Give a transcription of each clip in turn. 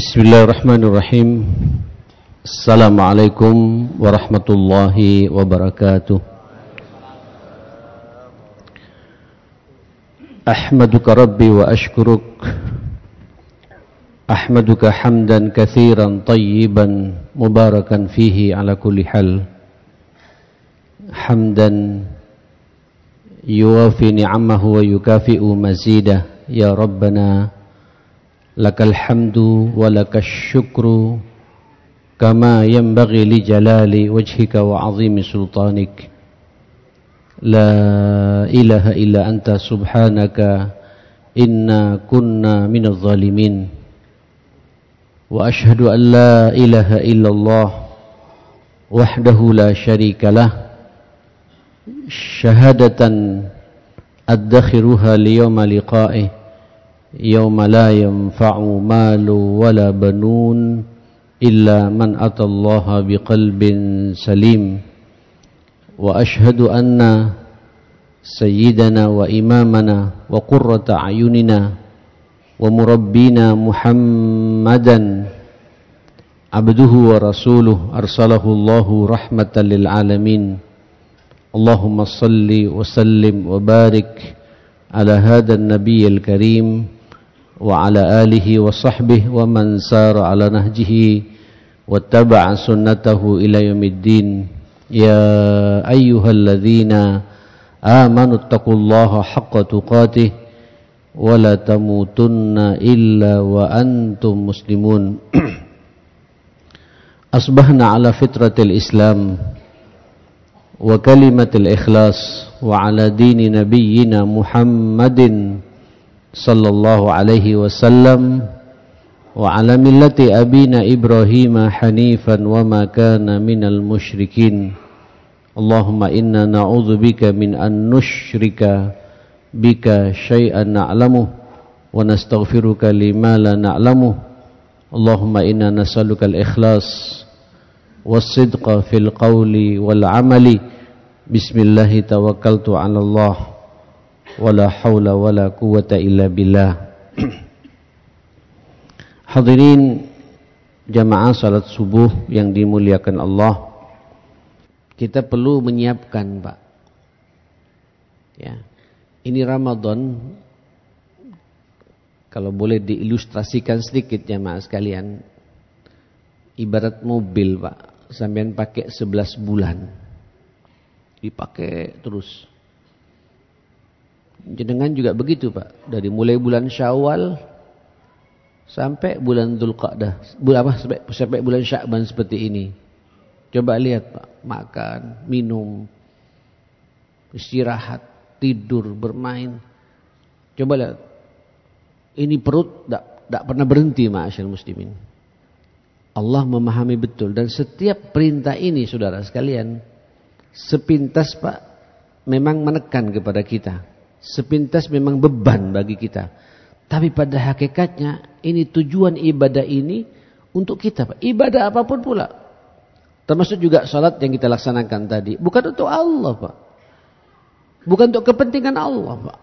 Bismillahirrahmanirrahim. Assalamualaikum warahmatullahi wabarakatuh. Ahmaduka Rabbi wa ashkuruk. Ahmaduka hamdan kathiran tayyiban mubarakan fihi ala kulli hal. Hamdan yuwafi ni'amahu wa yukafi'u mazidah. Ya Rabbana lakal hamdu wa lakas syukru kama yanbaghi li jalali wajhika wa azimi sultanik. La ilaha illa anta subhanaka inna kunna minadh zalimin. Wa ashhadu an la ilaha illallah wahdahu la syarika lah, syahadatan addakhiruha liyawma liqa'ih yawma la yanfa'u malu wala banun illa man atallaha biqalbin salim. Wa ashhadu anna sayyidana wa imamana wa qurrata ayunina wa murabbina Muhammadan abduhu wa rasuluh arsalahu Allahu rahmatan lil alamin. Allahumma salli wa sallim wa barik ala hadha an-nabiyyil karim wa ala alihi wa sahbihi wa man sara ala nahjihi wattaba'a sunnatahu ila yaumiddin. Ya ayyuhalladzina amanu taqullaha haqqa tuqatih wa la tamutunna illa wa antum muslimun. Asbahna ala fitratil islam wa kalimatil ikhlas wa ala dini nabiyyina Muhammadin sallallahu alaihi wasallam wa ala millati abina Ibrahim hanifan wa ma kana minal musyrikin. Allahumma inna na'udzubika min an nusyrika bika syai'an na'lamuh wa nastaghfiruka lima la na'lamuh. Allahumma inna nas'aluka al-ikhlas was-sidqa fil qawli wal 'amali. Bismillahi tawakkaltu 'ala Allah wala haula wala quwwata illa billah. Hadirin jamaah salat subuh yang dimuliakan Allah, kita perlu menyiapkan, Pak. Ya. Ini Ramadan, kalau boleh diilustrasikan sedikit jamaah sekalian, ibarat mobil, Pak. Sampean pakai 11 bulan. Dipakai terus. Jenengan juga begitu, Pak. Dari mulai bulan Syawal sampai bulan Dzulqa'dah, sampai bulan Sya'ban seperti ini. Coba lihat, Pak, makan, minum, istirahat, tidur, bermain. Coba lihat. Ini perut tak pernah berhenti, ma'asyarul muslimin. Allah memahami betul, dan setiap perintah ini saudara sekalian, sepintas, Pak, memang menekan kepada kita. Sepintas memang beban bagi kita. Tapi pada hakikatnya ini tujuan ibadah ini untuk kita, Pak. Ibadah apapun pula. Termasuk juga salat yang kita laksanakan tadi. Bukan untuk Allah, Pak. Bukan untuk kepentingan Allah, Pak.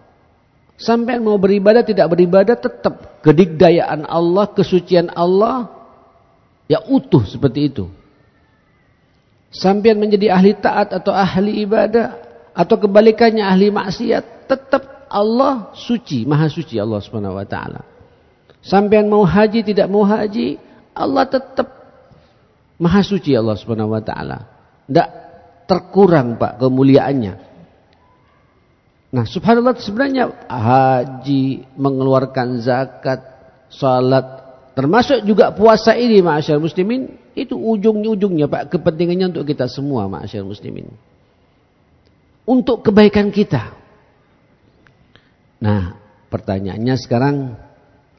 Sampai mau beribadah tidak beribadah tetap kedigdayaan Allah, kesucian Allah ya utuh seperti itu. Sampai menjadi ahli taat atau ahli ibadah atau kebalikannya ahli maksiat, tetap Allah suci, maha suci Allah Subhanahu wa taala. Sampean mau haji tidak mau haji, Allah tetap maha suci Allah Subhanahu wa taala. Tidak terkurang, Pak, kemuliaannya. Nah, subhanallah, sebenarnya haji, mengeluarkan zakat, salat, termasuk juga puasa ini, ma'asyarul muslimin, itu ujung-ujungnya, Pak, kepentingannya untuk kita semua, ma'asyarul muslimin. Untuk kebaikan kita. Nah, pertanyaannya sekarang,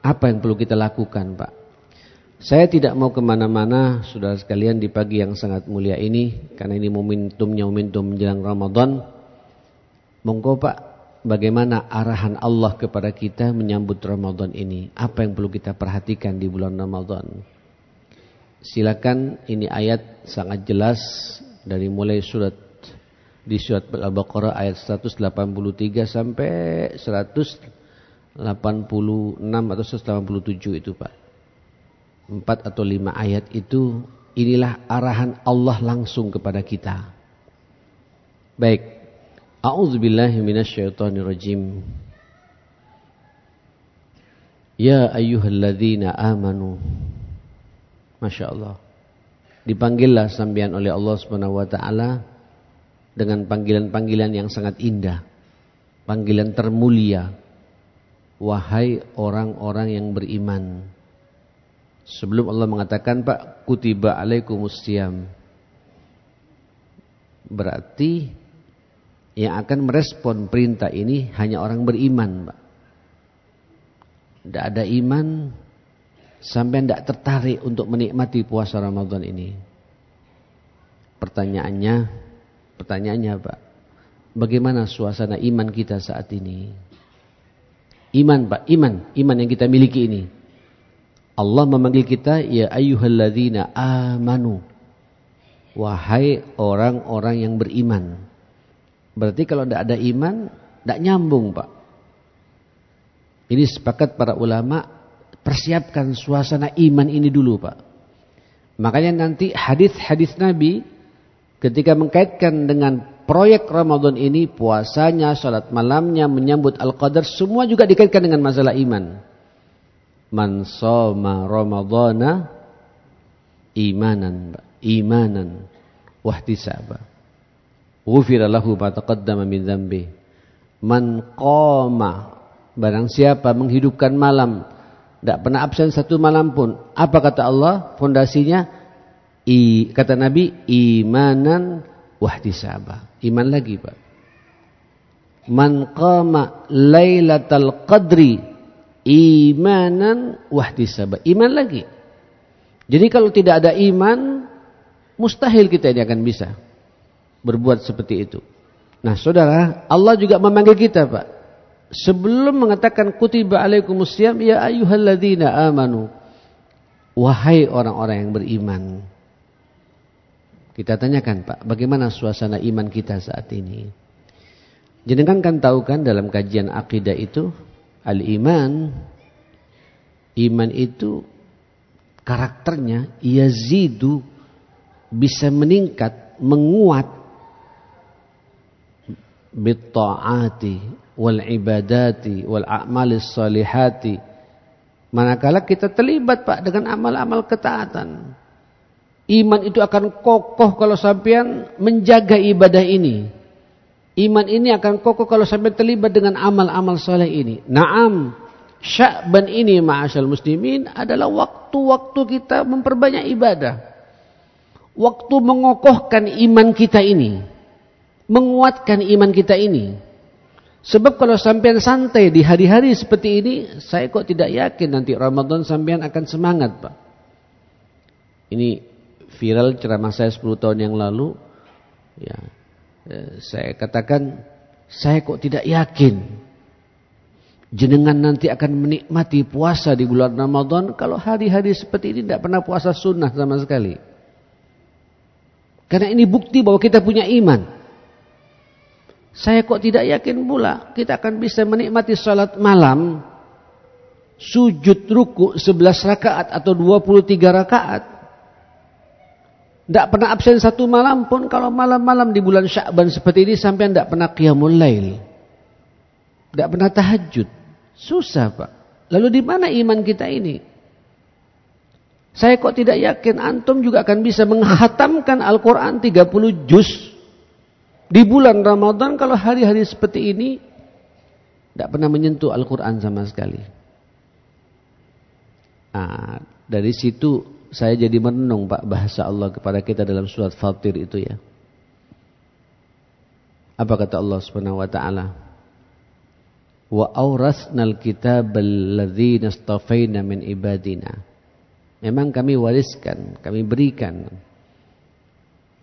apa yang perlu kita lakukan, Pak? Saya tidak mau kemana-mana, saudara sekalian, di pagi yang sangat mulia ini, karena ini momentumnya momentum menjelang Ramadan. Monggo, Pak, bagaimana arahan Allah kepada kita menyambut Ramadan ini? Apa yang perlu kita perhatikan di bulan Ramadan? Silakan, ini ayat sangat jelas dari mulai di surat Al-Baqarah ayat 183 sampai 186 atau 187 itu, Pak. 4 atau 5 ayat itu, inilah arahan Allah langsung kepada kita. Baik. A'udzubillahi minasyaitonirrajim. Ya ayyuhalladzina amanu. Masya Allah. Dipanggillah sampean oleh Allah Subhanahu wa taala dengan panggilan-panggilan yang sangat indah. Panggilan termulia. Wahai orang-orang yang beriman. Sebelum Allah mengatakan, Pak, kutiba alaikumusiyam. Berarti yang akan merespon perintah ini hanya orang beriman, Pak. Tidak ada iman sampai tidak tertarik untuk menikmati puasa Ramadan ini. Pertanyaannya Pak, bagaimana suasana iman kita saat ini? Iman Pak, iman yang kita miliki ini. Allah memanggil kita, ya ayyuhalladzina amanu. Wahai orang-orang yang beriman. Berarti kalau tidak ada iman, tidak nyambung Pak. Ini sepakat para ulama, persiapkan suasana iman ini dulu Pak. Makanya nanti hadis-hadis Nabi ketika mengkaitkan dengan proyek Ramadan ini, puasanya, salat malamnya, menyambut Al-Qadar, semua juga dikaitkan dengan masalah iman. Man shoma Ramadhana imanan wahtisaba ghufira lahu ma taqaddama min dzambi. Man qama, barang siapa menghidupkan malam, tidak pernah absen satu malam pun. Apa kata Allah? Fondasinya, kata Nabi, imanan wahtisaba. Iman lagi Pak. Man qama lailatal qadri imanan wahtisaba. Iman lagi. Jadi kalau tidak ada iman, mustahil kita ini akan bisa berbuat seperti itu. Nah saudara, Allah juga memanggil kita Pak. Sebelum mengatakan kutiba alaikumusiyam, ya ayyuhalladzina amanu. Wahai orang-orang yang beriman. Kita tanyakan Pak, bagaimana suasana iman kita saat ini? Jenengan kan tahu kan dalam kajian akidah itu, al-iman, iman itu karakternya yazidu, bisa meningkat, menguat, bitta'ati wal ibadati wal a'malis salihati. Manakala kita terlibat Pak dengan amal-amal ketaatan, iman itu akan kokoh kalau sampean menjaga ibadah ini. Iman ini akan kokoh kalau sampean terlibat dengan amal-amal saleh ini. Naam, Sya'ban ini ma'asyal muslimin adalah waktu-waktu kita memperbanyak ibadah. Waktu mengokohkan iman kita ini, menguatkan iman kita ini. Sebab kalau sampean santai di hari-hari seperti ini, saya kok tidak yakin nanti Ramadan sampean akan semangat Pak. Ini viral ceramah saya 10 tahun yang lalu. Ya, saya katakan, saya kok tidak yakin jenengan nanti akan menikmati puasa di bulan Ramadan kalau hari-hari seperti ini tidak pernah puasa sunnah sama sekali. Karena ini bukti bahwa kita punya iman. Saya kok tidak yakin pula kita akan bisa menikmati salat malam, sujud ruku 11 rakaat atau 23 rakaat. Tidak pernah absen satu malam pun. Kalau malam-malam di bulan Sya'ban seperti ini sampai tidak pernah qiyamul lail, tidak pernah tahajud. Susah Pak. Lalu di mana iman kita ini? Saya kok tidak yakin antum juga akan bisa menghatamkan Al-Quran 30 juz di bulan Ramadan kalau hari-hari seperti ini tidak pernah menyentuh Al-Quran sama sekali. Nah, dari situ saya jadi merenung Pak bahasa Allah kepada kita dalam surat Fatir itu ya. Apa kata Allah Subhanahu wa taala? Wa aurasnal kitabal ladzina istafaina min ibadina. Memang kami wariskan, kami berikan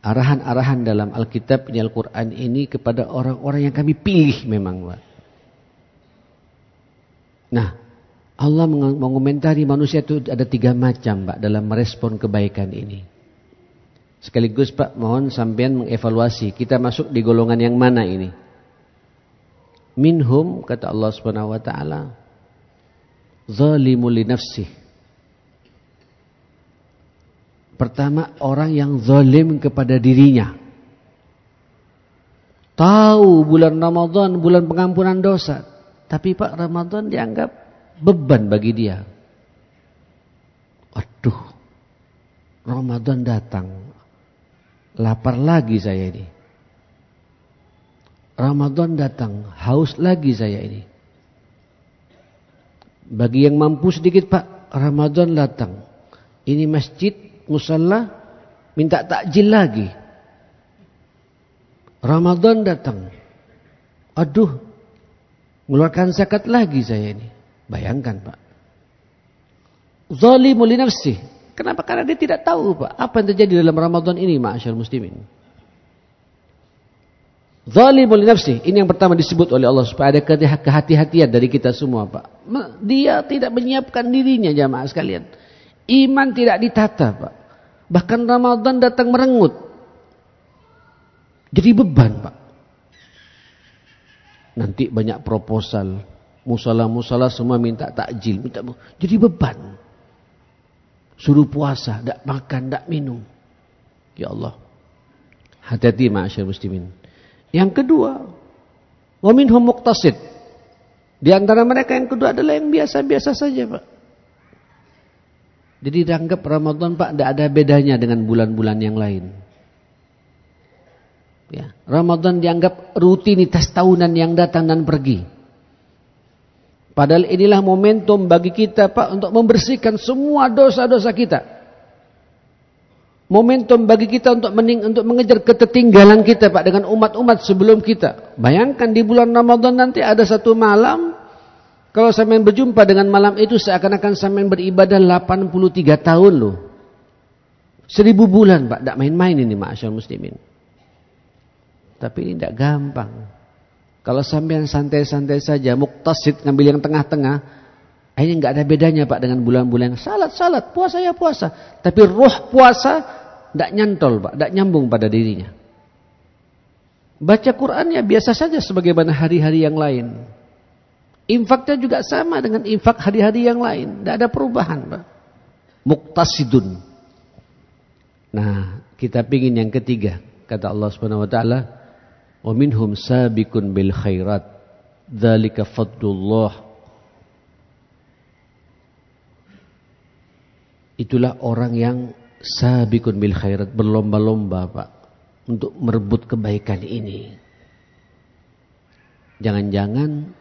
arahan-arahan dalam Alkitab ini, Al-Quran ini kepada orang-orang yang kami pilih memang Pak. Nah, Allah mengomentari manusia itu ada 3 macam Pak dalam merespon kebaikan ini. Sekaligus Pak, mohon sampean mengevaluasi kita masuk di golongan yang mana ini. Minhum, kata Allah Subhanahu wa taala, zalimul li nafsih. Pertama, orang yang zalim kepada dirinya. Tahu bulan Ramadan, bulan pengampunan dosa. Tapi Pak, Ramadan dianggap beban bagi dia. Aduh, Ramadan datang. Lapar lagi saya ini. Ramadan datang, haus lagi saya ini. Bagi yang mampu sedikit Pak, Ramadan datang. Ini masjid, musalla, minta takjil lagi. Ramadan datang. Aduh, mengeluarkan zakat lagi saya ini. Bayangkan Pak. Zalimul li nafsih. Kenapa? Karena dia tidak tahu Pak, apa yang terjadi dalam Ramadan ini, ma'asyar muslimin. Zalimul li nafsih. Ini yang pertama disebut oleh Allah supaya ada kehati-hatian dari kita semua Pak. Dia tidak menyiapkan dirinya, jamaah sekalian. Iman tidak ditata Pak. Bahkan Ramadan datang merenggut. Jadi beban Pak. Nanti banyak proposal. Musala-musala semua minta takjil. Jadi beban. Suruh puasa, tak makan, tak minum. Ya Allah. Hati-hati ma'asyar muslimin. Yang kedua, wa minhum muqtasid. Di antara mereka yang kedua adalah yang biasa-biasa saja Pak. Jadi dianggap Ramadan Pak tidak ada bedanya dengan bulan-bulan yang lain. Ya, Ramadan dianggap rutinitas tahunan yang datang dan pergi. Padahal inilah momentum bagi kita Pak untuk membersihkan semua dosa-dosa kita. Momentum bagi kita untuk mengejar ketertinggalan kita Pak dengan umat-umat sebelum kita. Bayangkan di bulan Ramadan nanti ada satu malam, kalau sampean berjumpa dengan malam itu seakan-akan sampean beribadah 83 tahun loh. 1000 bulan Pak, tidak main-main ini ma'asyar muslimin. Tapi ini tidak gampang. Kalau sampean santai-santai saja, muqtasid, ngambil yang tengah-tengah, akhirnya nggak ada bedanya Pak dengan bulan-bulan yang salat, puasa ya puasa. Tapi roh puasa tidak nyantol Pak, tidak nyambung pada dirinya. Baca Quran ya biasa saja sebagaimana hari-hari yang lain. Infaknya juga sama dengan infak hari-hari yang lain, tidak ada perubahan Pak. Muqtasidun. Nah, kita pingin yang ketiga, kata Allah Subhanahu wa taala, wa minhum sabiqun bil khairat dzalika fadlullah. Itulah orang yang sabiqun bil khairat, berlomba-lomba Pak untuk merebut kebaikan ini. Jangan-jangan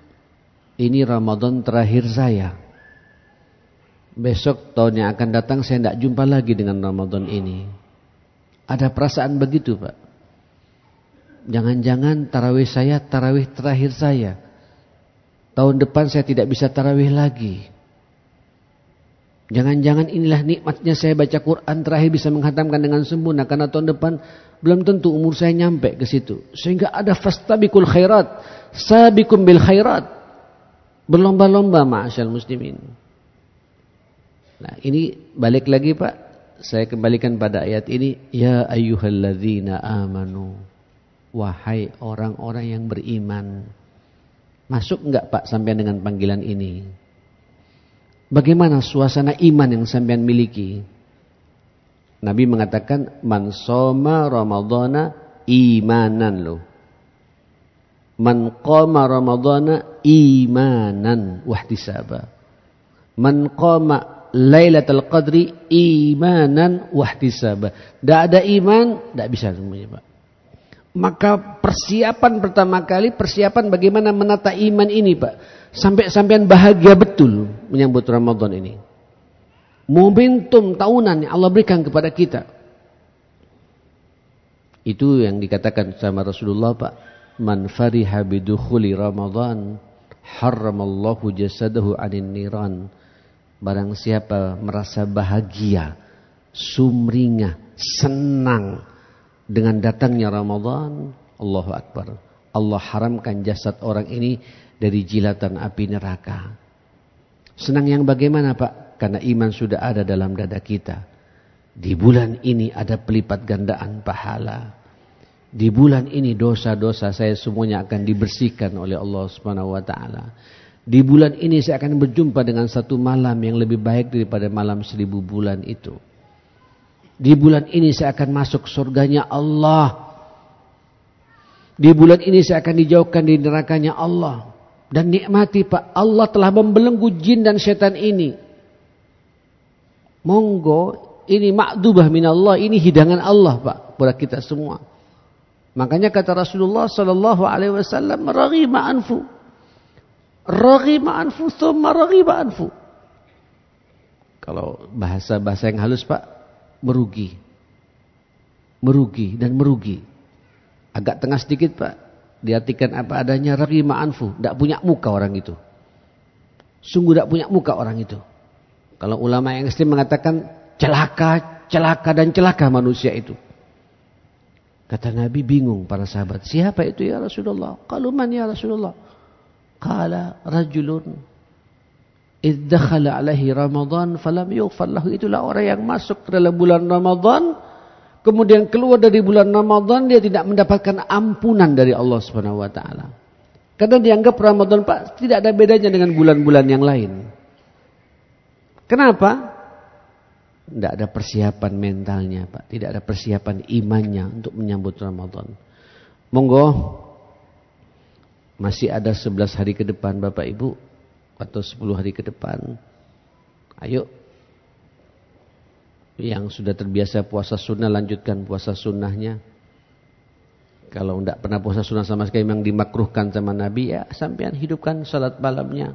ini Ramadan terakhir saya. Besok tahun yang akan datang saya tidak jumpa lagi dengan Ramadan ini. Ada perasaan begitu Pak. Jangan-jangan tarawih saya tarawih terakhir saya. Tahun depan saya tidak bisa tarawih lagi. Jangan-jangan inilah nikmatnya saya baca Quran terakhir bisa menghatamkan dengan sempurna. Karena tahun depan belum tentu umur saya nyampe ke situ. Sehingga ada fastabiqul khairat. Sabiqum bil khairat. Berlomba-lomba ma'asyal muslimin. Nah ini balik lagi Pak. Saya kembalikan pada ayat ini. Ya ayyuhalladzina amanu. Wahai orang-orang yang beriman. Masuk enggak Pak sampean dengan panggilan ini? Bagaimana suasana iman yang sampean miliki? Nabi mengatakan man shoma ramadhana imanan loh. Man qama ramadhana imanan wahtisaba. Man qama lailatul qadri imanan wahtisaba. Tidak ada iman, tidak bisa semuanya Pak. Maka persiapan pertama kali, persiapan bagaimana menata iman ini Pak. Sampai sampean bahagia betul menyambut Ramadan ini. Momentum tahunan yang Allah berikan kepada kita. Itu yang dikatakan sama Rasulullah Pak. Man fariha bidukhuli Ramadan harramallahu jasadahu anin niran. Barang siapa merasa bahagia, sumringah, senang dengan datangnya Ramadan, Allahu Akbar. Allah haramkan jasad orang ini dari jilatan api neraka. Senang yang bagaimana Pak? Karena iman sudah ada dalam dada kita. Di bulan ini ada pelipat gandaan pahala. Di bulan ini dosa-dosa saya semuanya akan dibersihkan oleh Allah Subhanahu wa taala. Di bulan ini saya akan berjumpa dengan satu malam yang lebih baik daripada malam 1000 bulan itu. Di bulan ini saya akan masuk surganya Allah. Di bulan ini saya akan dijauhkan dari nerakanya Allah. Dan nikmati Pak, Allah telah membelenggu jin dan setan ini. Monggo, ini ma'dubah minallah, ini hidangan Allah Pak buat kita semua. Makanya kata Rasulullah sallallahu alaihi wasallam, raghima anfu. Raghima anfu thumma raghima anfu. Kalau bahasa-bahasa yang halus Pak, merugi. Merugi dan merugi. Agak tengah sedikit Pak, diartikan apa adanya, raghima anfu, tidak punya muka orang itu. Sungguh tidak punya muka orang itu. Kalau ulama yang ekstrim mengatakan celaka, celaka dan celaka manusia itu. Kata Nabi, bingung para sahabat, siapa itu ya Rasulullah? Qalu man ya Rasulullah? Qala rajulun idh dakhala alaihi Ramadan falam yughfar lahu. Itulah orang yang masuk ke dalam bulan Ramadan, kemudian keluar dari bulan Ramadan, dia tidak mendapatkan ampunan dari Allah Subhanahu wa taala. Karena dianggap Ramadan Pak tidak ada bedanya dengan bulan-bulan yang lain. Kenapa? Tidak ada persiapan mentalnya Pak, tidak ada persiapan imannya untuk menyambut Ramadan. Monggo, masih ada 11 hari ke depan Bapak Ibu, atau 10 hari ke depan. Ayo, yang sudah terbiasa puasa sunnah, lanjutkan puasa sunnahnya. Kalau tidak pernah puasa sunnah sama sekali, memang dimakruhkan sama Nabi, ya sampean hidupkan salat malamnya.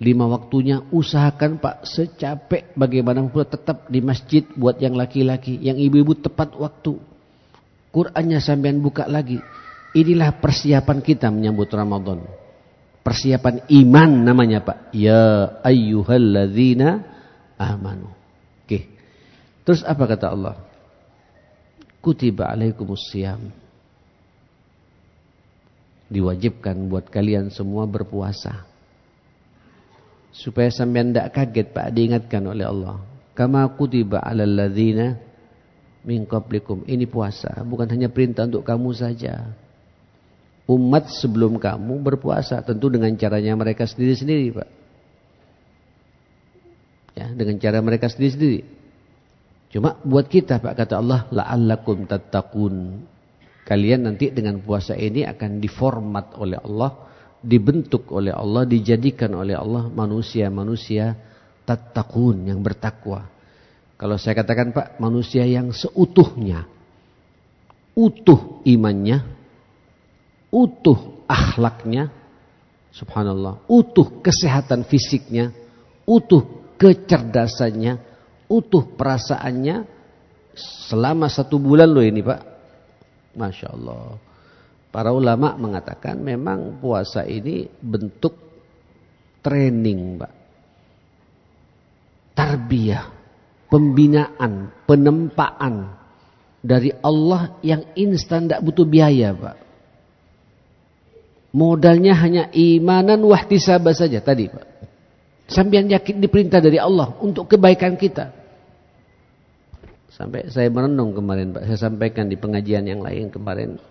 5 waktunya, usahakan Pak secapek bagaimana pula tetap di masjid buat yang laki-laki, yang ibu-ibu tepat waktu. Qur'annya sampean buka lagi. Inilah persiapan kita menyambut Ramadan. Persiapan iman namanya Pak. Ya ayyuhalladzina amanu. Oke. Terus apa kata Allah? Kutiba alaikumusiyam. Diwajibkan buat kalian semua berpuasa. Supaya sampean tidak kaget Pak, diingatkan oleh Allah. Kama kutiba alal ladzina min qablikum. Ini puasa bukan hanya perintah untuk kamu saja. Umat sebelum kamu berpuasa, tentu dengan caranya mereka sendiri-sendiri Pak. Ya, dengan cara mereka sendiri-sendiri. Cuma buat kita Pak, kata Allah, la'allakum tattaqun. Kalian nanti dengan puasa ini akan diformat oleh Allah, dibentuk oleh Allah, dijadikan oleh Allah manusia-manusia tattaqun, yang bertakwa. Kalau saya katakan Pak, manusia yang seutuhnya, utuh imannya, utuh akhlaknya, subhanallah, utuh kesehatan fisiknya, utuh kecerdasannya, utuh perasaannya, selama 1 bulan loh ini Pak. Masya Allah. Para ulama mengatakan memang puasa ini bentuk training Pak. Tarbiyah, pembinaan, penempaan dari Allah yang instan, tidak butuh biaya Pak. Modalnya hanya imanan wahtisabah saja tadi Pak. Sampai yakin diperintah dari Allah untuk kebaikan kita. Sampai saya merenung kemarin Pak, saya sampaikan di pengajian yang lain kemarin.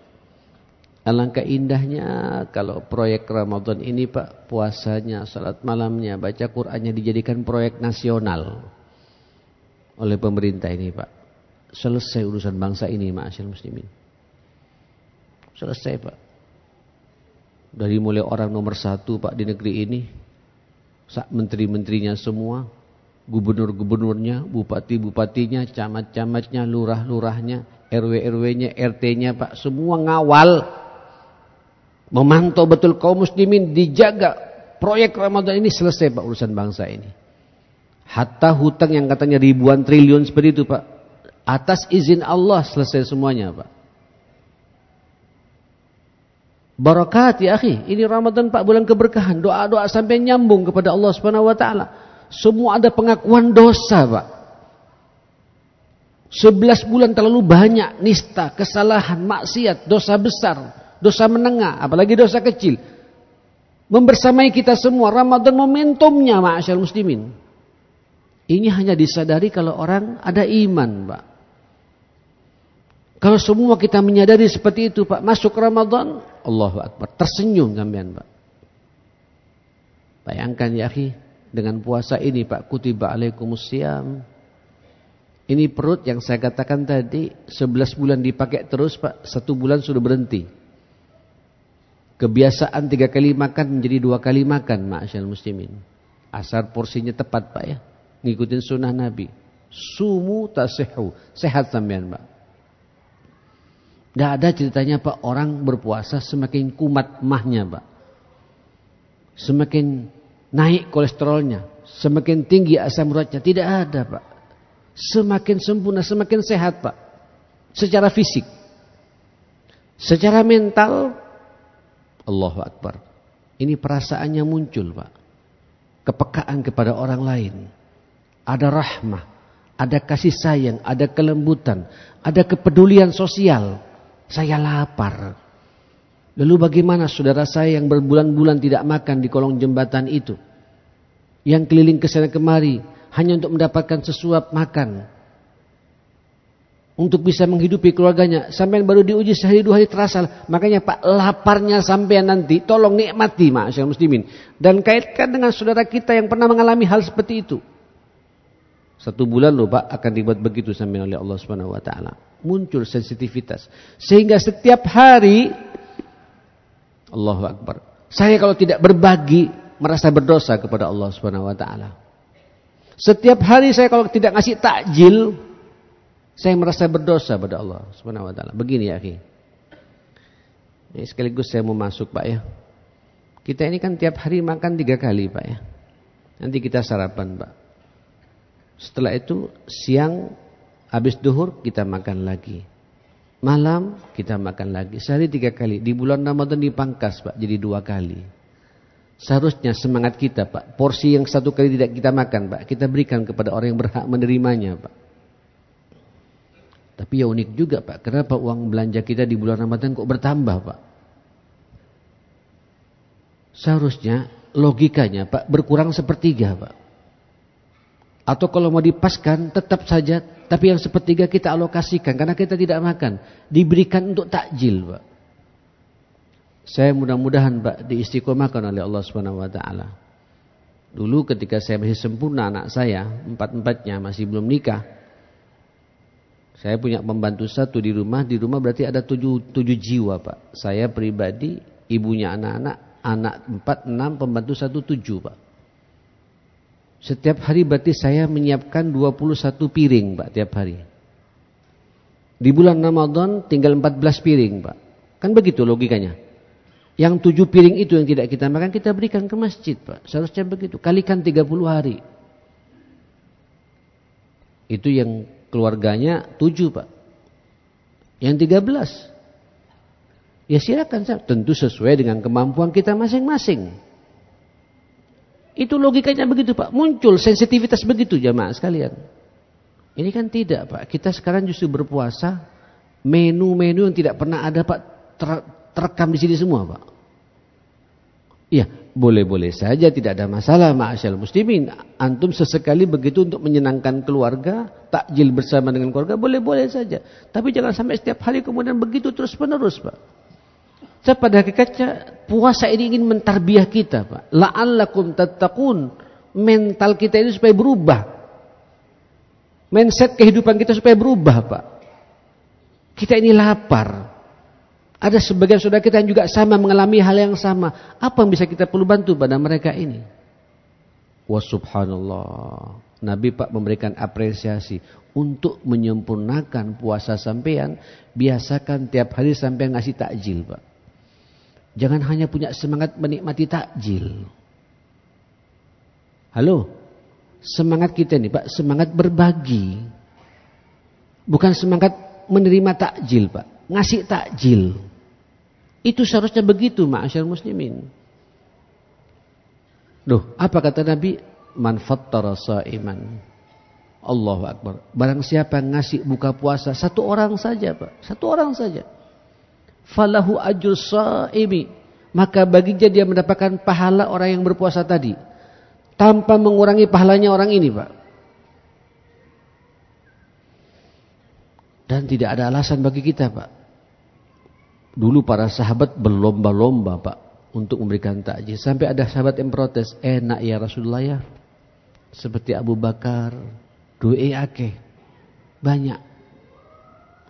Alangkah indahnya kalau proyek Ramadan ini Pak, puasanya, salat malamnya, baca Qur'annya dijadikan proyek nasional oleh pemerintah ini Pak. Selesai urusan bangsa ini ma'asyil muslimin. Selesai Pak. Dari mulai orang nomor 1 Pak di negeri ini, menteri-menterinya semua, gubernur-gubernurnya, bupati-bupatinya, camat-camatnya, lurah-lurahnya, RW-RW-nya, RT-nya Pak, semua ngawal. Memantau betul kaum muslimin, dijaga proyek Ramadan ini selesai Pak urusan bangsa ini. Hatta hutang yang katanya ribuan triliun seperti itu Pak, atas izin Allah selesai semuanya Pak. Barakat ya akhi, ini Ramadan Pak, bulan keberkahan, doa-doa sampai nyambung kepada Allah Subhanahu wa taala. Semua ada pengakuan dosa Pak. 11 bulan terlalu banyak nista, kesalahan, maksiat, dosa besar, dosa menengah, apalagi dosa kecil, membersamai kita semua. Ramadan momentumnya ma'asyal muslimin. Ini hanya disadari kalau orang ada iman Pak. Kalau semua kita menyadari seperti itu Pak, masuk Ramadan, Allahu Akbar, tersenyum sampean Pak. Bayangkan ya akhi, dengan puasa ini Pak, kutiba alaikumusiyam. Ini perut yang saya katakan tadi 11 bulan dipakai terus Pak, 1 bulan sudah berhenti. Kebiasaan 3 kali makan menjadi 2 kali makan, ma'asyal muslimin. Asal porsinya tepat Pak ya. Ngikutin sunnah Nabi. Sumu tasihu, sehat sampean Pak. Tidak ada ceritanya Pak, orang berpuasa semakin kumat mahnya Pak. Semakin naik kolesterolnya, semakin tinggi asam uratnya. Tidak ada Pak. Semakin sempurna, semakin sehat Pak. Secara fisik. Secara mental, Allahu Akbar. Ini perasaannya muncul Pak. Kepekaan kepada orang lain. Ada rahmah, ada kasih sayang, ada kelembutan, ada kepedulian sosial. Saya lapar. Lalu bagaimana saudara saya yang berbulan-bulan tidak makan di kolong jembatan itu? Yang keliling ke sana kemari hanya untuk mendapatkan sesuap makan. Untuk bisa menghidupi keluarganya. Sampai baru diuji sehari 2 hari terasa. Makanya Pak, laparnya sampai nanti tolong nikmati ma'asyar muslimin. Dan kaitkan dengan saudara kita yang pernah mengalami hal seperti itu. 1 bulan loh Pak akan dibuat begitu sampai oleh Allah Subhanahu wa taala. Muncul sensitivitas. Sehingga setiap hari Allahu Akbar. Saya kalau tidak berbagi merasa berdosa kepada Allah Subhanahu wa taala. Setiap hari saya kalau tidak ngasih takjil, saya merasa berdosa pada Allah Subhanahu wa taala. Begini ya, akhi. Ini sekaligus saya mau masuk Pak ya. Kita ini kan tiap hari makan 3 kali Pak ya. Nanti kita sarapan Pak. Setelah itu siang habis duhur kita makan lagi. Malam kita makan lagi. Sehari 3 kali. Di bulan Ramadan dipangkas Pak jadi 2 kali. Seharusnya semangat kita Pak. Porsi yang 1 kali tidak kita makan Pak, kita berikan kepada orang yang berhak menerimanya Pak. Tapi ya unik juga Pak. Kenapa uang belanja kita di bulan Ramadan kok bertambah Pak? Seharusnya logikanya Pak berkurang 1/3 Pak. Atau kalau mau dipaskan tetap saja, tapi yang 1/3 kita alokasikan karena kita tidak makan, diberikan untuk takjil Pak. Saya mudah-mudahan Pak diistiqomahkan oleh Allah Subhanahu wa taala. Dulu ketika saya masih sempurna, anak saya 4-4-nya masih belum nikah. Saya punya pembantu 1 di rumah berarti ada 7 jiwa Pak. Saya pribadi, ibunya anak-anak, anak 4, 6, pembantu 1, 7 Pak. Setiap hari berarti saya menyiapkan 21 piring Pak tiap hari. Di bulan Ramadan tinggal 14 piring Pak. Kan begitu logikanya. Yang 7 piring itu yang tidak kita makan kita berikan ke masjid Pak. Seharusnya begitu. Kalikan 30 hari. Itu yang keluarganya 7 Pak. Yang 13. Ya silakan. Tentu sesuai dengan kemampuan kita masing-masing. Itu logikanya begitu Pak. Muncul sensitivitas begitu jamaah sekalian. Ini kan tidak Pak. Kita sekarang justru berpuasa. Menu-menu yang tidak pernah ada Pak. Terekam di sini semua Pak. Ya boleh-boleh saja tidak ada masalah ma'asyal muslimin. Antum sesekali begitu untuk menyenangkan keluarga. Takjil bersama dengan keluarga boleh-boleh saja. Tapi jangan sampai setiap hari kemudian begitu terus menerus Pak. Pada hakikatnya puasa ini ingin mentarbiah kita Pak. La'allakum tattaqun. Mental kita ini supaya berubah. Mindset kehidupan kita supaya berubah Pak. Kita ini lapar. Ada sebagian saudara kita yang juga sama mengalami hal yang sama. Apa yang bisa kita perlu bantu pada mereka ini? Wa subhanallah. Nabi Pak memberikan apresiasi untuk menyempurnakan puasa sampean. Biasakan tiap hari sampean ngasih takjil Pak. Jangan hanya punya semangat menikmati takjil. Halo? Semangat kita nih Pak, semangat berbagi. Bukan semangat menerima takjil Pak. Ngasih takjil. Itu seharusnya begitu ma'asyar muslimin. Loh, apa kata Nabi? Man fattara sha'iman. Allahu Akbar. Barang siapa yang ngasih buka puasa 1 orang saja Pak. 1 orang saja. Falahu ajru sha'imi. Maka baginya dia mendapatkan pahala orang yang berpuasa tadi. Tanpa mengurangi pahalanya orang ini Pak. Dan tidak ada alasan bagi kita Pak. Dulu para sahabat berlomba-lomba Pak untuk memberikan takjil. Sampai ada sahabat yang protes, enak ya Rasulullah ya. Seperti Abu Bakar, duwe akeh. Banyak.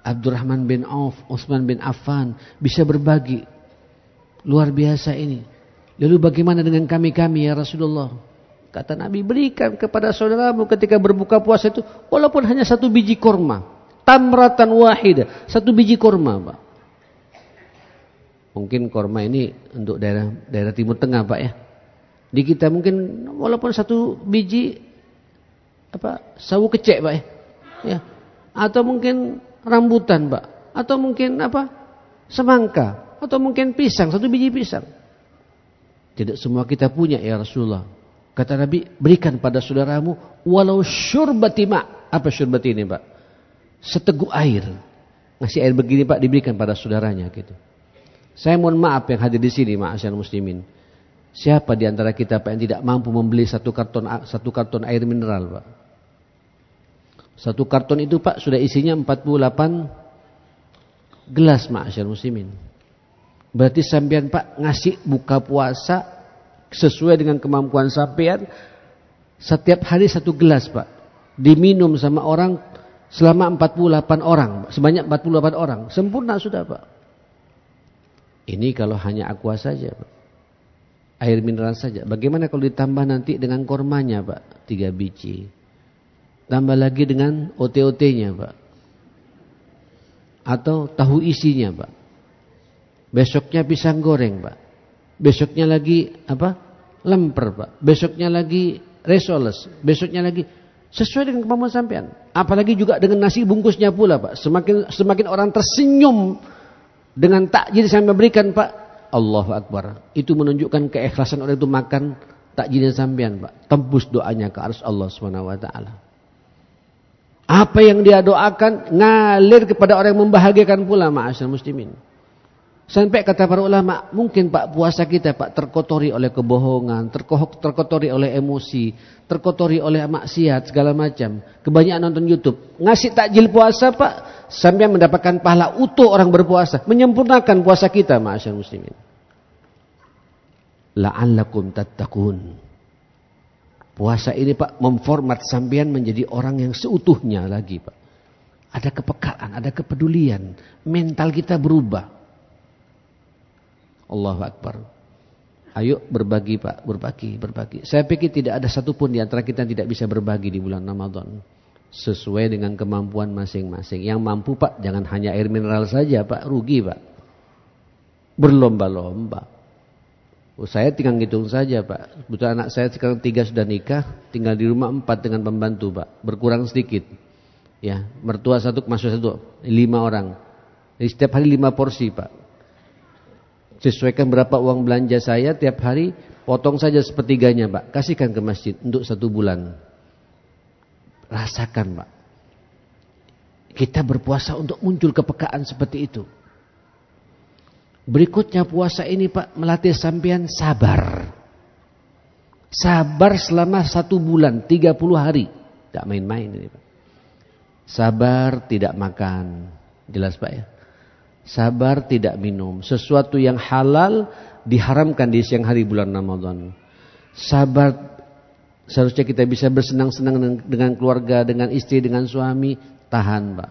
Abdurrahman bin Auf, Utsman bin Affan bisa berbagi. Luar biasa ini. Lalu bagaimana dengan kami-kami ya Rasulullah? Kata Nabi, berikan kepada saudaramu ketika berbuka puasa itu walaupun hanya 1 biji kurma. Tamratan wahidah, 1 biji kurma, Pak. Mungkin kurma ini untuk daerah Timur Tengah, Pak ya. Di kita mungkin walaupun 1 biji sawu kecek, Pak ya. Ya. Atau mungkin rambutan, Pak. Atau mungkin semangka, atau mungkin pisang, 1 biji pisang. Tidak semua kita punya ya Rasulullah. Kata Nabi, berikan pada saudaramu walau syurbati ma'. Apa syurbati ini, Pak? Seteguk air. Ngasih air begini, Pak, diberikan pada saudaranya gitu. Saya mohon maaf yang hadir di sini, ma'asyar muslimin. Siapa di antara kita, Pak, yang tidak mampu membeli 1 karton air mineral, Pak? 1 karton itu, Pak, sudah isinya 48 gelas, ma'asyar muslimin. Berarti sampean, Pak, ngasih buka puasa sesuai dengan kemampuan sampean setiap hari 1 gelas, Pak. Diminum sama orang selama 48 orang, sebanyak 48 orang. Sempurna sudah, Pak. Ini kalau hanya aqua saja, Pak. Air mineral saja. Bagaimana kalau ditambah nanti dengan kormanya, Pak? 3 biji. Tambah lagi dengan OT-OT-nya, Pak. Atau tahu isinya, Pak. Besoknya pisang goreng, Pak. Besoknya lagi lemper, Pak. Besoknya lagi risoles. Besoknya lagi sesuai dengan kemampuan sampean. Apalagi juga dengan nasi bungkusnya pula, Pak. Semakin orang tersenyum dengan takjil yang saya berikan, Pak. Allahu Akbar. Itu menunjukkan keikhlasan orang itu makan takjilnya sampean, Pak. Tembus doanya ke arsy Allah Subhanahu wa taala. Apa yang dia doakan ngalir kepada orang yang membahagiakan pula, ma'asyar muslimin. Sampai kata para ulama, mungkin, Pak, puasa kita, Pak, terkotori oleh kebohongan, terkotori oleh emosi, terkotori oleh maksiat segala macam. Kebanyakan nonton YouTube. Ngasih takjil puasa, Pak, sampai mendapatkan pahala utuh orang berpuasa, menyempurnakan puasa kita, ma'asyar muslimin. La'allakum tattaqun. Puasa ini, Pak, memformat sampean menjadi orang yang seutuhnya lagi, Pak. Ada kepekaan, ada kepedulian, mental kita berubah. Allahu Akbar. Ayo berbagi, Pak, berbagi. Saya pikir tidak ada satupun di antara kita yang tidak bisa berbagi di bulan Ramadan. Sesuai dengan kemampuan masing-masing. Yang mampu, Pak, jangan hanya air mineral saja, Pak, rugi, Pak. Berlomba-lomba. Saya tinggal ngitung saja, Pak. Betul, anak saya sekarang 3 sudah nikah, tinggal di rumah 4 dengan pembantu, Pak. Berkurang sedikit. Ya, mertua 1 masuk 1, 5 orang. Jadi setiap hari 5 porsi, Pak. Sesuaikan berapa uang belanja saya tiap hari, potong saja sepertiganya, Pak. Kasihkan ke masjid untuk 1 bulan. Rasakan, Pak. Kita berpuasa untuk muncul kepekaan seperti itu. Berikutnya puasa ini, Pak, melatih sampean sabar. Sabar selama 1 bulan, 30 hari. Tidak main-main ini, Pak. Sabar tidak makan. Jelas, Pak ya? Sabar tidak minum. Sesuatu yang halal diharamkan di siang hari bulan Ramadan. Sabar, seharusnya kita bisa bersenang-senang dengan keluarga, dengan istri, dengan suami. Tahan, Pak.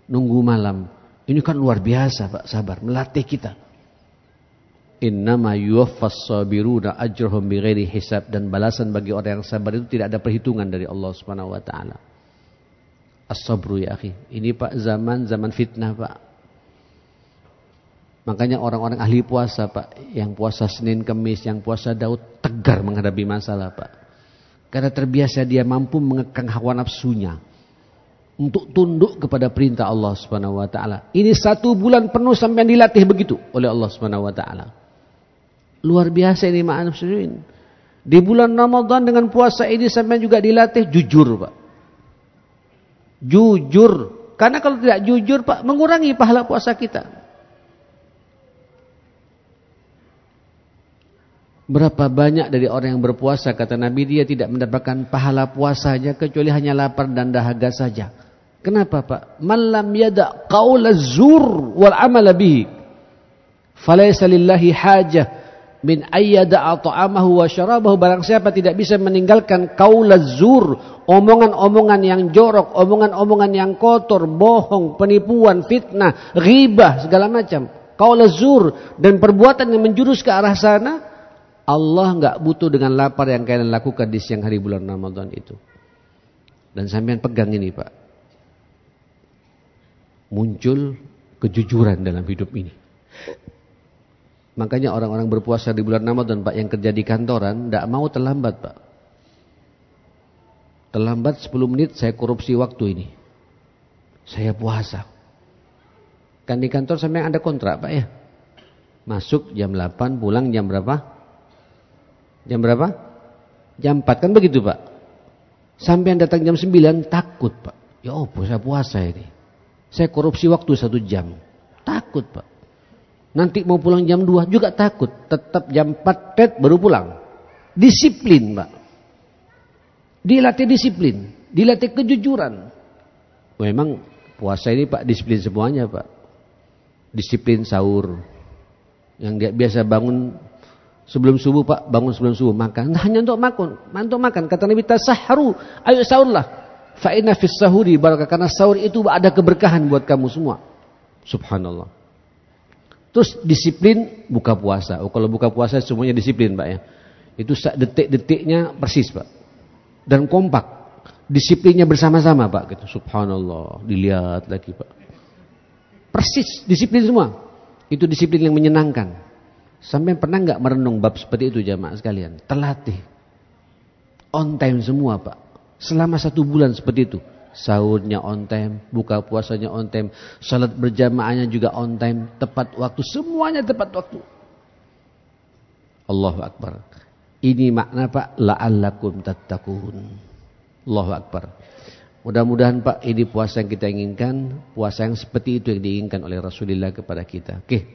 Nunggu malam. Ini kan luar biasa, Pak, sabar. Melatih kita. Innama yuwaffas sabiruna ajrahum bighairi hisab. Dan balasan bagi orang yang sabar itu tidak ada perhitungan dari Allah Subhanahu wa taala. As-sabru ya akhi. Ini, Pak, zaman fitnah, Pak. Makanya orang-orang ahli puasa, Pak, yang puasa Senin Kemis, yang puasa Daud, tegar menghadapi masalah, Pak. Karena terbiasa dia mampu mengekang hawa nafsunya untuk tunduk kepada perintah Allah Subhanahu wa taala. Ini 1 bulan penuh sampai dilatih begitu oleh Allah Subhanahu wa taala. Luar biasa ini, ma'an muslimin. Di bulan Ramadan dengan puasa ini sampai juga dilatih jujur, Pak. Jujur. Karena kalau tidak jujur, Pak, mengurangi pahala puasa kita. Berapa banyak dari orang yang berpuasa, kata Nabi, dia tidak mendapatkan pahala puasanya kecuali hanya lapar dan dahaga saja. Kenapa, Pak? Man lam yada' qaula zur wal amala bihi falaysa lillahi hajah min ayyada'a ta'amahu wa syarabahu, barang siapa tidak bisa meninggalkan qaulaz zur, omongan-omongan yang jorok, omongan-omongan yang kotor, bohong, penipuan, fitnah, ghibah, segala macam. Qaulaz zur dan perbuatan yang menjurus ke arah sana, Allah enggak butuh dengan lapar yang kalian lakukan di siang hari bulan Ramadan itu. Dan sampean pegang ini, Pak. Muncul kejujuran dalam hidup ini. Makanya orang-orang berpuasa di bulan Ramadan, Pak, yang kerja di kantoran, tidak mau terlambat, Pak. Terlambat 10 menit, saya korupsi waktu ini. Saya puasa. Kan di kantor sampai ada kontrak, Pak, ya. Masuk jam 8, pulang jam berapa? Jam berapa? Jam 4, kan begitu, Pak. Sampai datang jam 9, takut, Pak. Ya apa saya puasa ini? Saya korupsi waktu 1 jam. Takut, Pak. Nanti mau pulang jam 2 juga takut. Tetap jam 4 baru pulang. Disiplin, Pak. Dilatih disiplin. Dilatih kejujuran. Memang puasa ini, Pak, disiplin semuanya, Pak. Disiplin sahur. Yang dia biasa bangun sebelum subuh, Pak. Bangun sebelum subuh makan. Nah, hanya untuk makan. Untuk makan. Kata Nabi, tasahharu. Ayo sahurlah. Fa inna fis sahuri barakah. Karena sahur itu ada keberkahan buat kamu semua. Subhanallah. Terus disiplin buka puasa. Oh, kalau buka puasa semuanya disiplin, Pak, ya. Itu detik-detiknya persis, Pak. Dan kompak. Disiplinnya bersama-sama, Pak, gitu. Subhanallah. Dilihat lagi, Pak. Persis disiplin semua. Itu disiplin yang menyenangkan. Sampai pernah enggak merenung bab seperti itu, jamaah sekalian? Terlatih. On time semua, Pak. Selama 1 bulan seperti itu. Sahurnya on time, buka puasanya on time, salat berjamaahnya juga on time, tepat waktu, semuanya tepat waktu. Allahu Akbar. Ini makna, Pak, la'allakum tattaqun. Allahu Akbar. Mudah-mudahan, Pak, ini puasa yang kita inginkan, puasa yang seperti itu yang diinginkan oleh Rasulullah kepada kita. Oke.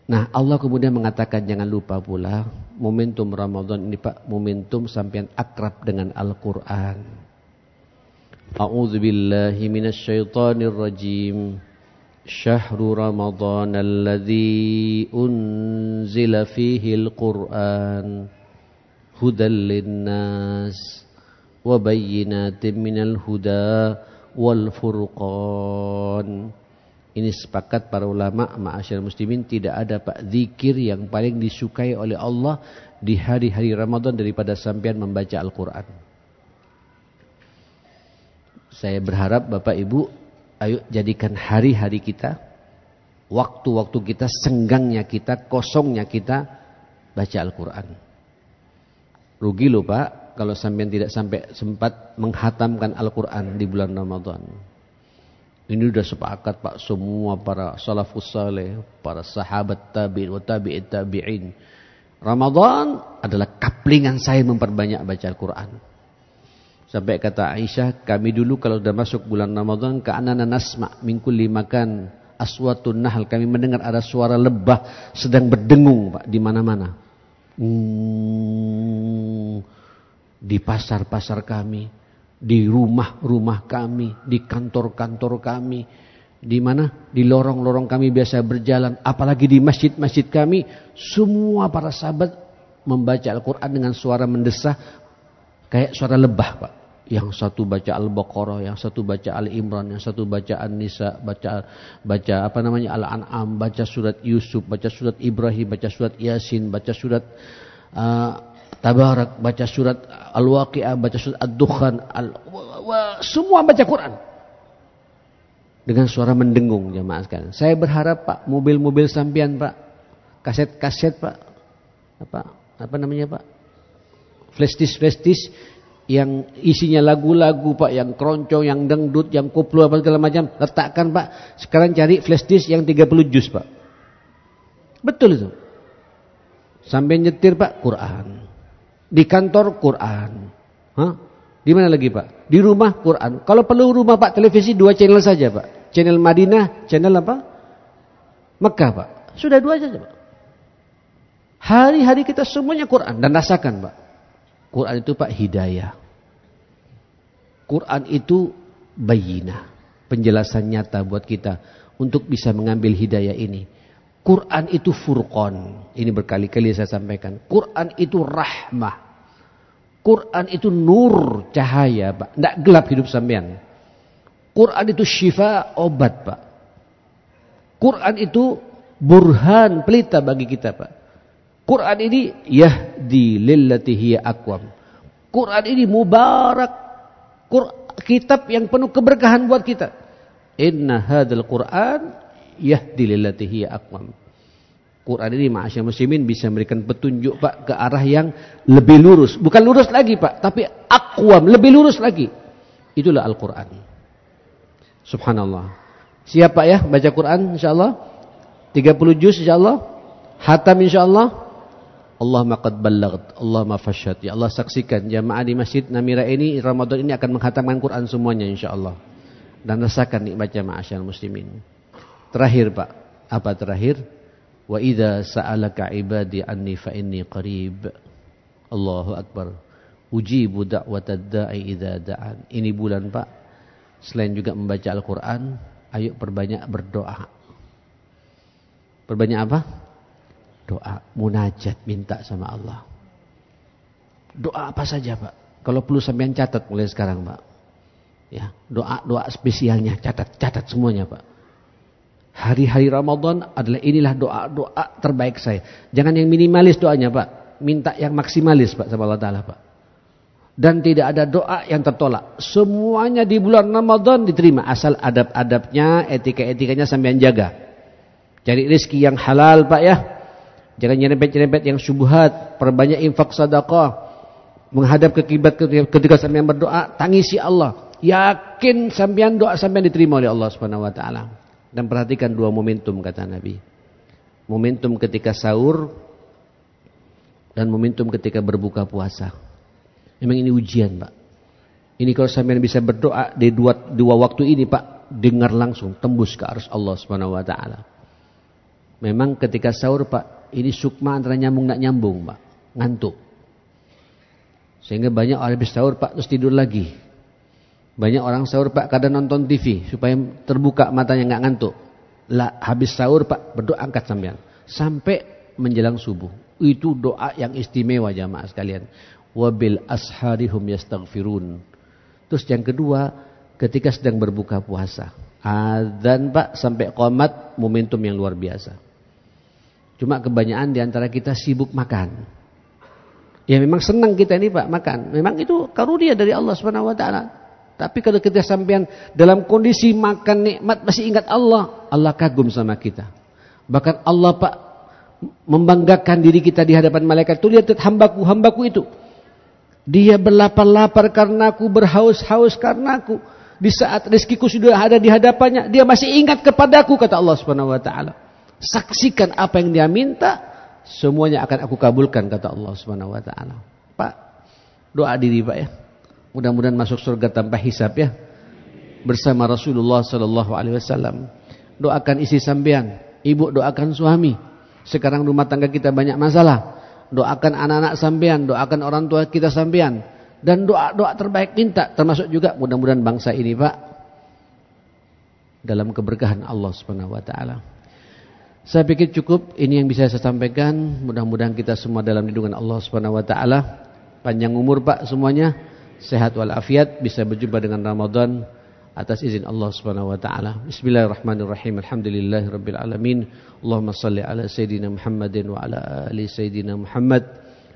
Nah, Allah kemudian mengatakan jangan lupa pula momentum Ramadan ini, Pak, momentum sampean akrab dengan Al-Qur'an. A'udzu billahi minasy syaithanir rajim. Syahrul Ramadan alladzi unzila fihi al-Qur'an hudal linnas wa bayyinatin minal huda wal furqan. Ini sepakat para ulama, ma'asyiral muslimin, tidak ada, Pak, zikir yang paling disukai oleh Allah di hari-hari Ramadan daripada sampean membaca Al-Qur'an. Saya berharap Bapak Ibu, ayo jadikan hari-hari kita, waktu-waktu kita, senggangnya kita, kosongnya kita, baca Al-Quran. Rugi loh, Pak, kalau sampai tidak sampai sempat menghatamkan Al-Quran di bulan Ramadan. Ini sudah sepakat, Pak, semua para salafus saleh, para sahabat tabi'in wa tabi'in tabi'in. Ramadan adalah kaplingan saya memperbanyak baca Al-Quran. Sampai kata Aisyah, kami dulu kalau sudah masuk bulan Ramadan, ka'annana nasma' min kulli makan aswatun nahl. Kami mendengar ada suara lebah sedang berdengung, Pak, di mana-mana. Di pasar-pasar kami, di rumah-rumah kami, di kantor-kantor kami, di mana? Di lorong-lorong kami biasa berjalan, apalagi di masjid-masjid kami, semua para sahabat membaca Al-Quran dengan suara mendesah kayak suara lebah, Pak. Yang satu baca Al-Baqarah, yang satu baca Al-Imran, yang satu baca An-Nisa, baca Al-An'am, baca surat Yusuf, baca surat Ibrahim, baca surat Yasin, baca surat Tabarak, baca surat Al-Waqi'ah, baca surat Ad-Dukhan, semua baca Quran dengan suara mendengung, jamaah sekalian. Saya berharap, Pak, mobil-mobil sampian, Pak, kaset-kaset, Pak, apa namanya, Pak, flash disk yang isinya lagu-lagu, Pak, yang keroncong, yang dangdut, yang koplo, apa segala macam, letakkan, Pak. Sekarang cari flash disk yang 30 juz, Pak. Betul itu. Sampai nyetir, Pak, Quran. Di kantor Quran. Di mana lagi, Pak? Di rumah Quran. Kalau perlu rumah, Pak, televisi 2 channel saja, Pak. Channel Madinah, channel apa? Mekah, Pak. Sudah 2 saja, Pak. Hari-hari kita semuanya Quran. Dan rasakan, Pak, Quran itu, Pak, hidayah. Quran itu bayinah, penjelasan nyata buat kita untuk bisa mengambil hidayah ini. Quran itu furqan. Ini berkali-kali saya sampaikan. Quran itu rahmah. Quran itu nur, cahaya, Pak. Tidak gelap hidup sampean. Quran itu syifa, obat, Pak. Quran itu burhan, pelita bagi kita, Pak. Quran ini yahdi lillati hiya aqwam. Quran ini mubarak. Kitab yang penuh keberkahan buat kita. Inna hadzal Quran yahdi lillati hiya aqwam. Quran ini ma'asyar muslimin bisa memberikan petunjuk, Pak, ke arah yang lebih lurus. Bukan lurus lagi, Pak, tapi aqwam, lebih lurus lagi. Itulah Al-Quran. Subhanallah. Siap, Pak, ya baca Quran insyaallah? 30 juz insyaallah? Hatam insyaallah? Allahumma qad ballagt, Allahumma fashhad. Ya Allah, saksikan jamaah di Masjid Namira ini Ramadan ini akan menghatamkan Quran semuanya insyaallah. Dan rasakan nikmatnya ma'asyar muslimin. Terakhir, Pak. Apa terakhir? Wa idza sa'alaka ibadi anni fa inni qarib. Allahu akbar. Ujibu da'watad da'i idza da'an. Ini bulan, Pak. Selain juga membaca Al-Qur'an, ayo perbanyak berdoa. Perbanyak apa? Doa, munajat, minta sama Allah. Doa apa saja, Pak? Kalau perlu sampean catat mulai sekarang, Pak. Ya, doa spesialnya catat semuanya, Pak. Hari-hari Ramadan adalah inilah doa terbaik saya. Jangan yang minimalis doanya, Pak. Minta yang maksimalis, Pak, sama Allah Ta'ala, Pak. Dan tidak ada doa yang tertolak. Semuanya di bulan Ramadan diterima. Asal adab-adabnya, etika-etikanya sampean jaga. Cari rezeki yang halal, Pak, ya. Jangan nyerempet-nyerempet yang syubhat. Perbanyak infak sedekah. Menghadap ke kiblat ketika sampean berdoa, tangisi Allah. Yakin sampean doa sampean diterima oleh Allah Subhanahu wa taala. Dan perhatikan dua momentum kata Nabi. Momentum ketika sahur dan momentum ketika berbuka puasa. Memang ini ujian, Pak. Ini kalau sampean bisa berdoa di dua waktu ini, Pak, dengar langsung tembus ke arus Allah Subhanahu wa taala. Memang ketika sahur, Pak, ini sukma antara nyambung tak nyambung, Pak. Ngantuk. Sehingga banyak orang habis sahur, Pak, terus tidur lagi. Banyak orang sahur, Pak, kadang nonton TV supaya terbuka matanya nggak ngantuk. Lah, habis sahur, Pak, berdoa angkat sampean sampai menjelang subuh. Itu doa yang istimewa jamaah sekalian. Wabil asharihum yastaghfirun. Terus yang kedua, ketika sedang berbuka puasa. Adzan, Pak, sampai qomat, momentum yang luar biasa. Cuma kebanyakan diantara kita sibuk makan. Ya memang senang kita ini, Pak, makan. Memang itu karunia dari Allah Subhanahu wa taala. Tapi kalau kita sampean dalam kondisi makan nikmat masih ingat Allah, Allah kagum sama kita. Bahkan Allah, Pak, membanggakan diri kita di hadapan malaikat. Tuh lihat hambaku itu. Dia berlapar-lapar karenaku, berhaus-haus karenaku. Di saat rezekiku sudah ada di hadapannya, dia masih ingat kepadaku, kata Allah Subhanahu wa taala. Saksikan apa yang dia minta, semuanya akan aku kabulkan, kata Allah Subhanahu wa taala. Pak, doa diri, Pak, ya. Mudah-mudahan masuk surga tanpa hisab, ya. Bersama Rasulullah sallallahu alaihi wasallam. Doakan istri sampean, ibu doakan suami. Sekarang rumah tangga kita banyak masalah. Doakan anak-anak sampean, doakan orang tua kita sampean. Dan doa-doa terbaik minta, termasuk juga mudah-mudahan bangsa ini, Pak, dalam keberkahan Allah Subhanahu wa taala. Saya pikir cukup ini yang bisa saya sampaikan. Mudah-mudahan kita semua dalam lindungan Allah Subhanahu wa taala. Panjang umur, Pak, semuanya. Sehat walafiat, bisa berjumpa dengan Ramadan atas izin Allah Subhanahu wa taala. Bismillahirrahmanirrahim. Alhamdulillahirabbil alamin. Allahumma shalli ala sayidina Muhammadin wa ala ali sayidina Muhammad.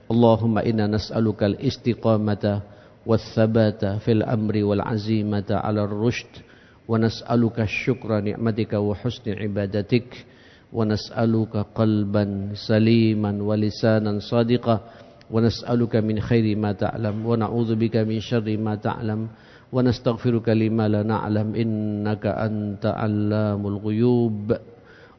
Allahumma inna nas'aluka al-istiqamata wath-thabata fil amri wal azimata 'ala ar-rushd wa nas'aluka syukra ni'matika wa husni ibadatik wa nas'aluka qalban saliman wa lisanan sadiqa wa nas'aluka min khairi ma ta'lam wa na'udzubika min syarri ma ta'lam wa nastaghfiruka lima la na'lam innaka anta 'allamul ghuyub.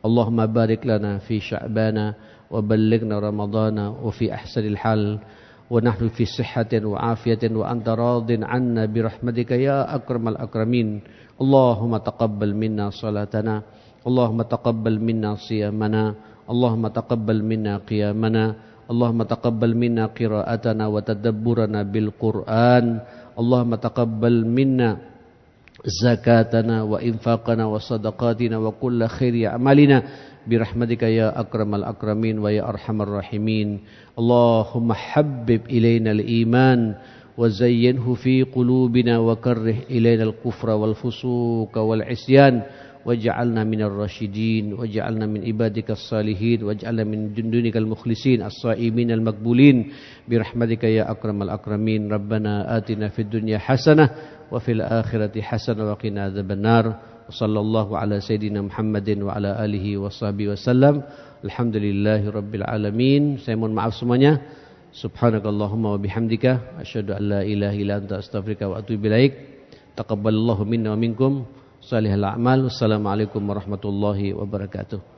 Allahumma barik lana fi sya'bana wa ballighna ramadana wa fi ahsanil hal wa nahnu fi sihhatin wa afiyatin wa anta radin 'anna bi rahmatika ya akramal akramin. Allahumma taqabbal minna salatana, Allahumma taqabbal minna siyamana, Allahumma taqabbal minna qiyamana, Allahumma taqabbal minna qira'atana wa tadabburana bil Qur'an. Allahumma taqabbal minna zakatana wa infaqana wa sadaqatina wa kulla khairi a'malina birahmatika ya akramal akramin wa ya arhamar rahimin. Allahumma habbib ilaina al-iman wa zayyinhu fi qulubina wa karrih ilaina al-kufra wal fusuqa wal isyan waj'alna minar rasyidin waj'alna min ibadikas salihin waj'alna min jundunikal mukhlisin as-saimin al-maqbulin birahmatika ya akramal akramin. Rabbana atina fid dunya hasanah wa fil akhirati hasanah wa qina adzabannar. Sallallahu ala sayidina Muhammadin wa ala alihi wa sahbihi wasallam. Alhamdulillahi rabbil alamin. Saya mohon maaf semuanya. Subhanakallahumma wa bihamdika asyhadu an la ilaha illa anta astaghfiruka wa atubu ilaik. Taqabbalallahu minna wa minkum salihal a'mal. Wassalamualaikum warahmatullahi wabarakatuh.